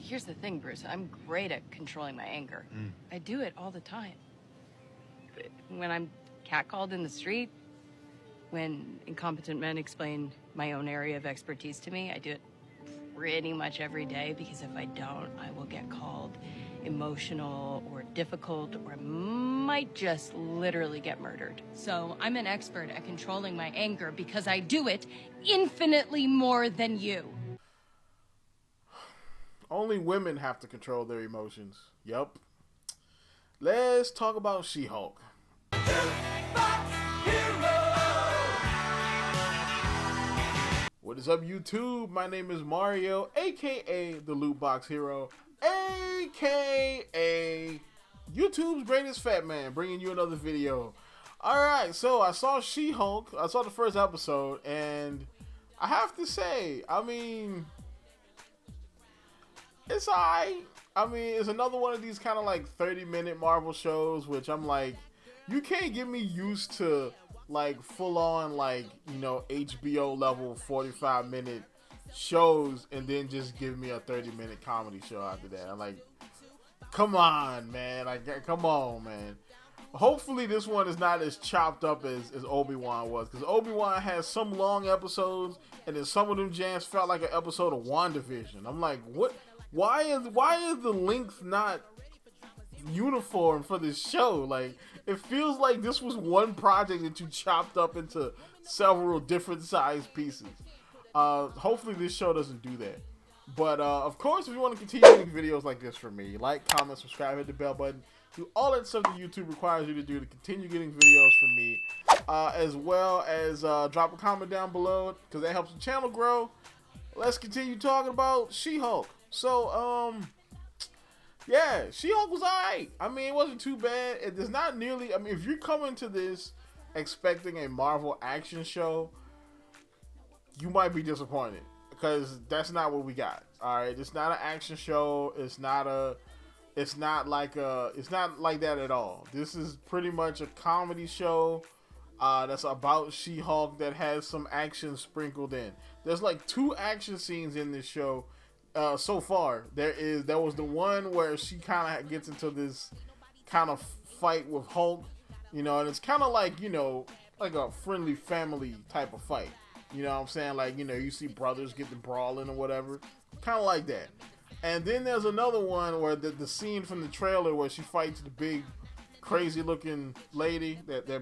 here's the thing, Bruce. I'm great at controlling my anger. I do it all the time. When I'm catcalled in the street, when incompetent men explain my own area of expertise to me, I do it pretty much every day, because if I don't, I will get called emotional or difficult, or I might just literally get murdered. So I'm an expert at controlling my anger because I do it infinitely more than you. Only women have to control their emotions. Yup. Let's talk about She-Hulk. What is up, YouTube? My name is Mario, aka the Loot Box Hero, aka YouTube's greatest fat man, bringing you another video. Alright, so I saw She-Hulk. I saw the first episode, and I have to say, I mean, it's alright. I mean, it's another one of these kind of like 30-minute Marvel shows, which I'm like, you can't get me used to like full on, like, you know, HBO level 45-minute shows and then just give me a 30-minute comedy show after that. I'm like, come on, man. Like, come on, man. Hopefully this one is not as chopped up as Obi-Wan was, because Obi-Wan has some long episodes, and then some of them jams felt like an episode of WandaVision. I'm like, what? Why is the length not uniform for this show? Like, it feels like this was one project that you chopped up into several different sized pieces. Hopefully this show doesn't do that. But of course, if you want to continue making videos like this for me, like, comment, subscribe, hit the bell button, do all that stuff that YouTube requires you to do to continue getting videos from me, as well as drop a comment down below, because that helps the channel grow. Let's continue talking about She-Hulk. So, yeah, She-Hulk was alright. I mean, it wasn't too bad. It's not nearly, I mean, if you're coming to this expecting a Marvel action show, you might be disappointed, because that's not what we got. Alright, it's not an action show. It's not like that at all. This is pretty much a comedy show that's about She-Hulk that has some action sprinkled in. There's like 2 action scenes in this show. So far, there was the one where she kind of gets into this kind of fight with Hulk, you know, and it's kind of like, you know, like a friendly family type of fight, you know what I'm saying? Like, you know, you see brothers getting brawling or whatever, kind of like that. And then there's another one where the scene from the trailer where she fights the big crazy looking lady that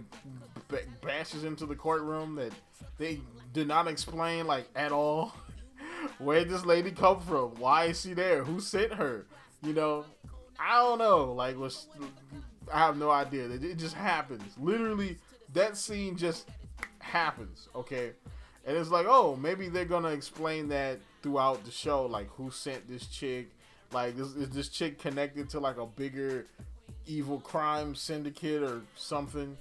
bashes into the courtroom, that they did not explain, like, at all. Where did this lady come from? Why is she there? Who sent her? You know, I don't know. Like, I have no idea. It just happens. Literally, that scene just happens, okay? And it's like, oh, maybe they're going to explain that throughout the show. Like, who sent this chick? Like, is this chick connected to, like, a bigger evil crime syndicate or something?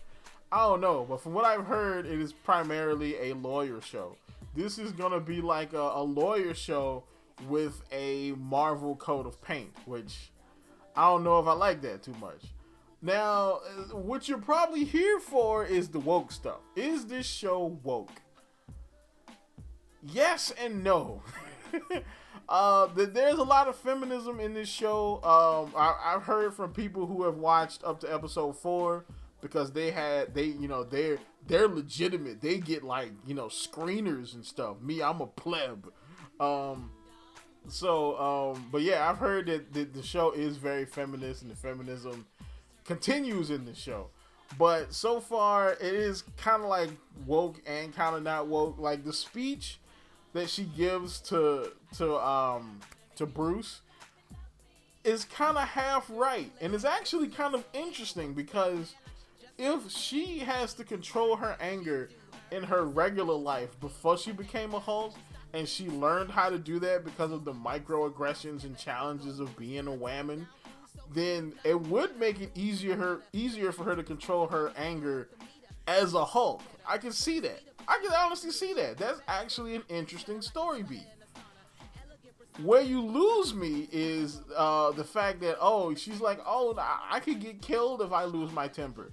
I don't know. But from what I've heard, it is primarily a lawyer show. This is going to be like a lawyer show with a Marvel coat of paint, which I don't know if I like that too much. Now, what you're probably here for is the woke stuff. Is this show woke? Yes and no. There's a lot of feminism in this show. I've heard from people who have watched up to episode 4, because they're legitimate. They get, like, you know, screeners and stuff. Me, I'm a pleb. But yeah, I've heard that the show is very feminist, and the feminism continues in the show. But so far, it is kind of like woke and kind of not woke. Like, the speech that she gives to Bruce is kind of half right, and it's actually kind of interesting, because if she has to control her anger in her regular life before she became a Hulk, and she learned how to do that because of the microaggressions and challenges of being a woman, then it would make it easier for her to control her anger as a Hulk. I can see that. I can honestly see that. That's actually an interesting story beat. Where you lose me is the fact that, oh, she's like, oh, I could get killed if I lose my temper.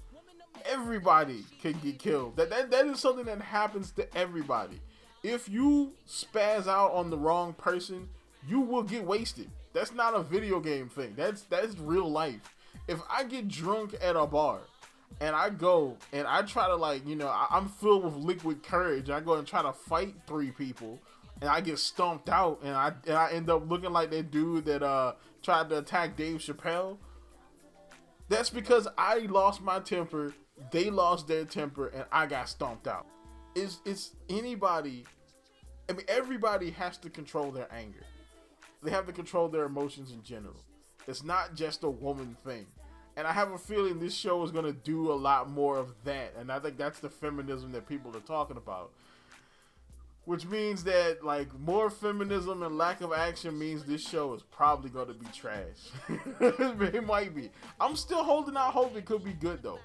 Everybody can get killed. That is something that happens to everybody. If you spaz out on the wrong person, you will get wasted. That's not a video game thing. That's real life. If I get drunk at a bar and I go and I try to I'm filled with liquid courage. I go and try to fight 3 people and I get stomped out and I end up looking like that dude that tried to attack Dave Chappelle. That's because I lost my temper, they lost their temper, and I got stomped out. It's anybody. I mean, everybody has to control their anger. They have to control their emotions in general. It's not just a woman thing. And I have a feeling this show is going to do a lot more of that. And I think that's the feminism that people are talking about. Which means that, more feminism and lack of action means this show is probably going to be trash. It might be. I'm still holding out hope it could be good, though.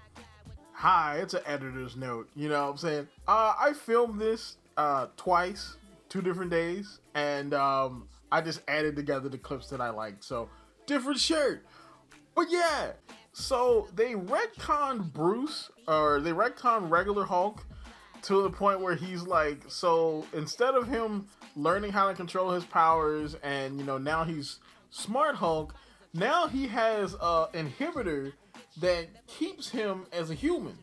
Hi, it's an editor's note. You know what I'm saying? I filmed this twice, 2 different days. And I just added together the clips that I liked. So, different shirt. But yeah. So, they retconned Bruce, or they retconned regular Hulk, to the point where he's so instead of him learning how to control his powers and, now he's Smart Hulk, now he has an inhibitor that keeps him as a human.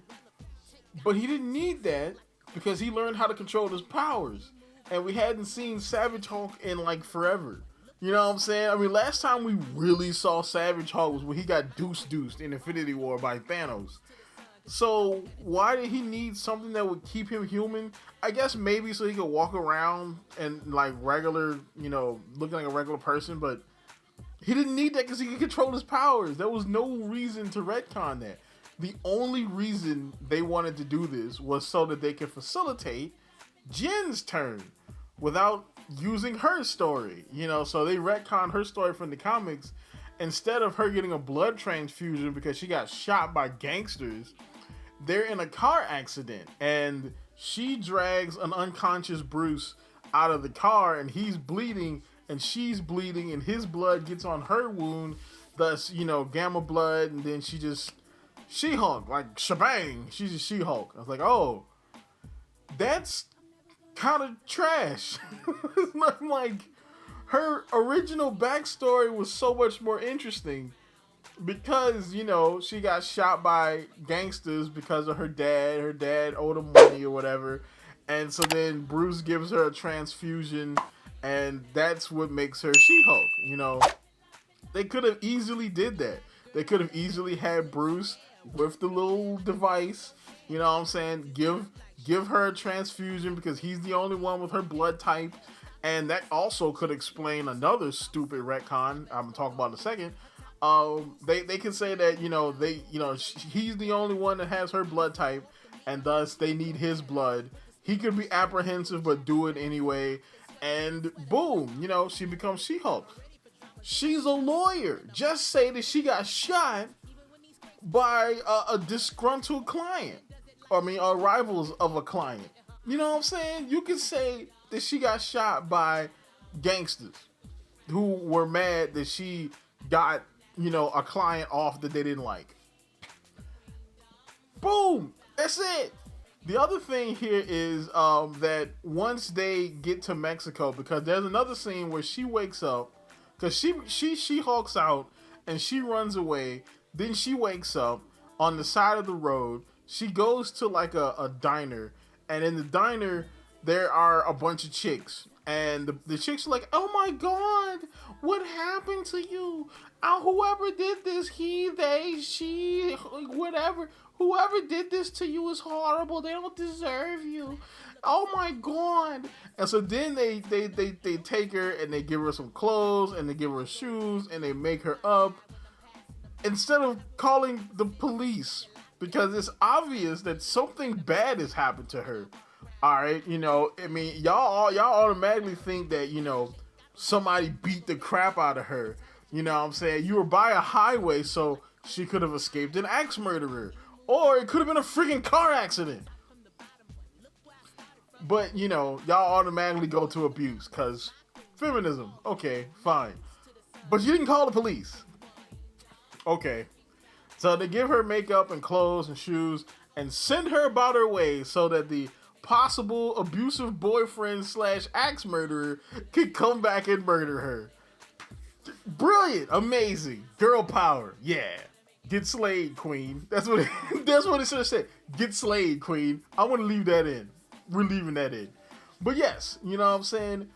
But he didn't need that because he learned how to control his powers. And we hadn't seen Savage Hulk in forever. You know what I'm saying? I mean, last time we really saw Savage Hulk was when he got deuced in Infinity War by Thanos. So why did he need something that would keep him human? I guess maybe so he could walk around and regular, looking like a regular person, but he didn't need that because he could control his powers. There was no reason to retcon that. The only reason they wanted to do this was so that they could facilitate Jen's turn without using her story. So they retconned her story from the comics. Instead of her getting a blood transfusion because she got shot by gangsters, they're in a car accident and she drags an unconscious Bruce out of the car and he's bleeding and she's bleeding and his blood gets on her wound, thus, gamma blood, and then She-Hulk, shebang, she's a She-Hulk. I was like, oh, that's kind of trash. Her original backstory was so much more interesting because, she got shot by gangsters because of her dad. Her dad owed him money or whatever. And so then Bruce gives her a transfusion and that's what makes her She-Hulk. They could have easily did that. They could have easily had Bruce with the little device, you know what I'm saying, give her a transfusion because he's the only one with her blood type. And that also could explain another stupid retcon I'm gonna talk about in a second. They can say that he's the only one that has her blood type, and thus they need his blood. He could be apprehensive, but do it anyway. And boom, she becomes She-Hulk. She's a lawyer. Just say that she got shot by a disgruntled client. Rivals of a client. You know what I'm saying? You could say that she got shot by gangsters who were mad that she got, a client off that they didn't like. Boom! That's it. The other thing here is that once they get to Mexico, because there's another scene where she wakes up, because she hulks out and she runs away. Then she wakes up on the side of the road. She goes to a diner, and in the diner there are a bunch of chicks, and the chicks are like, "Oh my God, what happened to you? Whoever did this, he, they, she, whatever, whoever did this to you is horrible. They don't deserve you. Oh my God." And so then they take her and they give her some clothes and they give her shoes and they make her up instead of calling the police, because it's obvious that something bad has happened to her. All right, y'all automatically think that, somebody beat the crap out of her. You know what I'm saying? You were by a highway, so she could have escaped an axe murderer. Or it could have been a freaking car accident. But, y'all automatically go to abuse, because feminism. Okay, fine. But you didn't call the police. Okay. So they give her makeup and clothes and shoes and send her about her way so that the possible abusive boyfriend / axe murderer could come back and murder her. Brilliant, amazing, girl power, yeah. Get slayed, queen. That's what it should have said. Get slayed, queen. I want to leave that in. We're leaving that in. But yes, you know what I'm saying?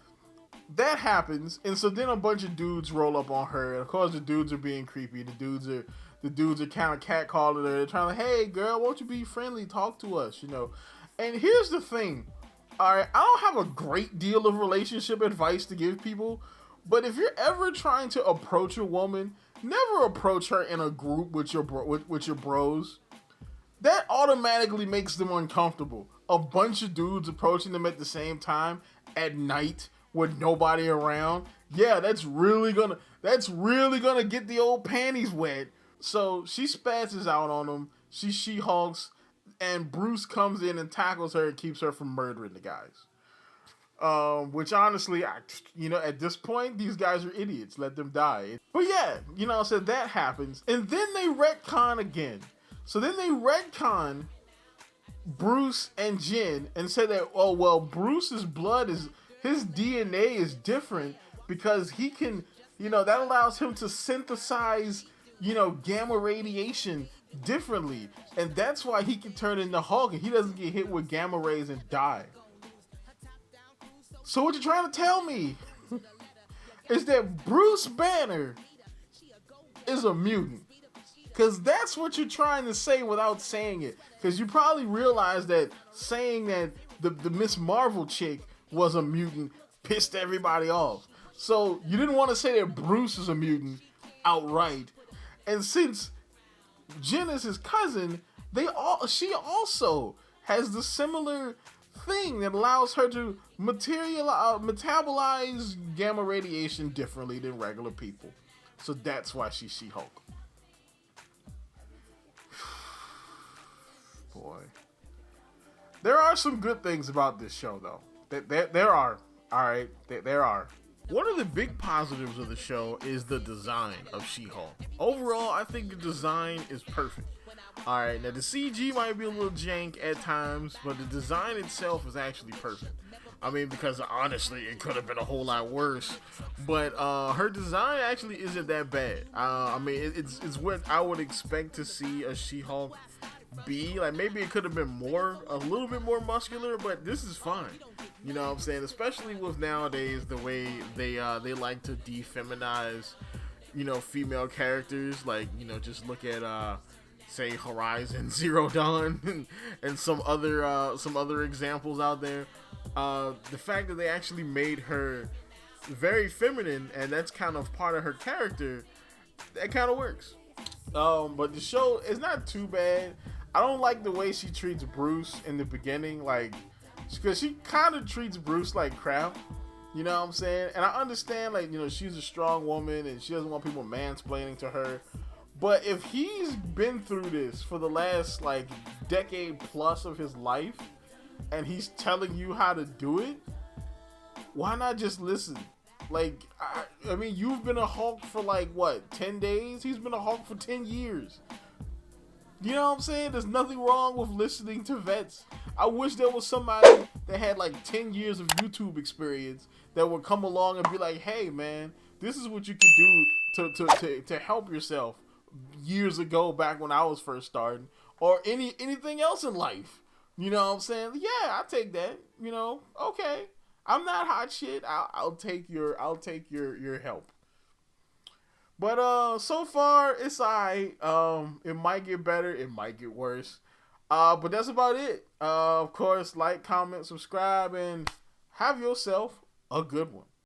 That happens, and so then a bunch of dudes roll up on her. And of course, the dudes are being creepy. The dudes are kind of catcalling her. They're trying to, hey, girl, won't you be friendly? Talk to us, you know. And here's the thing. All right, I don't have a great deal of relationship advice to give people, but if you're ever trying to approach a woman, never approach her in a group with your bros. That automatically makes them uncomfortable. A bunch of dudes approaching them at the same time at night with nobody around. Yeah, that's really gonna get the old panties wet. So she spazzes out on him. She She-Hulks, and Bruce comes in and tackles her and keeps her from murdering the guys. Which honestly, at this point, these guys are idiots. Let them die. But yeah, so that happens. And then they retcon again. So then they retcon Bruce and Jen and say that, oh, well, Bruce's his DNA is different because he can, that allows him to synthesize, gamma radiation differently. And that's why he can turn into Hulk and he doesn't get hit with gamma rays and die. So what you're trying to tell me is that Bruce Banner is a mutant. Because that's what you're trying to say without saying it. Because you probably realize that saying that the Miss Marvel chick was a mutant pissed everybody off. So you didn't want to say that Bruce is a mutant outright. And since Jen is his cousin, she also has the similar thing that allows her to metabolize gamma radiation differently than regular people. So that's why she's She-Hulk. Boy. There are some good things about this show, though. There are. Alright, there are. One of the big positives of the show is the design of She-Hulk. Overall, I think the design is perfect. Alright, now the CG might be a little jank at times, but the design itself is actually perfect. I mean, because honestly, it could have been a whole lot worse. But her design actually isn't that bad. I mean, it's what I would expect to see a She-Hulk be. Like, maybe it could have been a little bit more muscular, but this is fine. You know what I'm saying? Especially with nowadays the way they like to defeminize, female characters. Like, just look at say Horizon Zero Dawn and some other examples out there. The fact that they actually made her very feminine, and that's kind of part of her character, that kind of works. But the show is not too bad. I don't like the way she treats Bruce in the beginning, like, because she kind of treats Bruce like crap. You know what I'm saying? And I understand, like, she's a strong woman and she doesn't want people mansplaining to her. But if he's been through this for the last, like, decade plus of his life, and he's telling you how to do it, why not just listen? Like, I mean, you've been a Hulk for, like, what, 10 days? He's been a Hulk for 10 years. You know what I'm saying? There's nothing wrong with listening to vets. I wish there was somebody that had, like, 10 years of YouTube experience that would come along and be like, hey, man, this is what you could do to help yourself years ago, back when I was first starting, or anything else in life. You know what I'm saying? Yeah, I'll take that. Okay. I'm not hot shit. I'll take your help. But so far it's alright. It might get better, it might get worse. But that's about it. Of course, like, comment, subscribe, and have yourself a good one.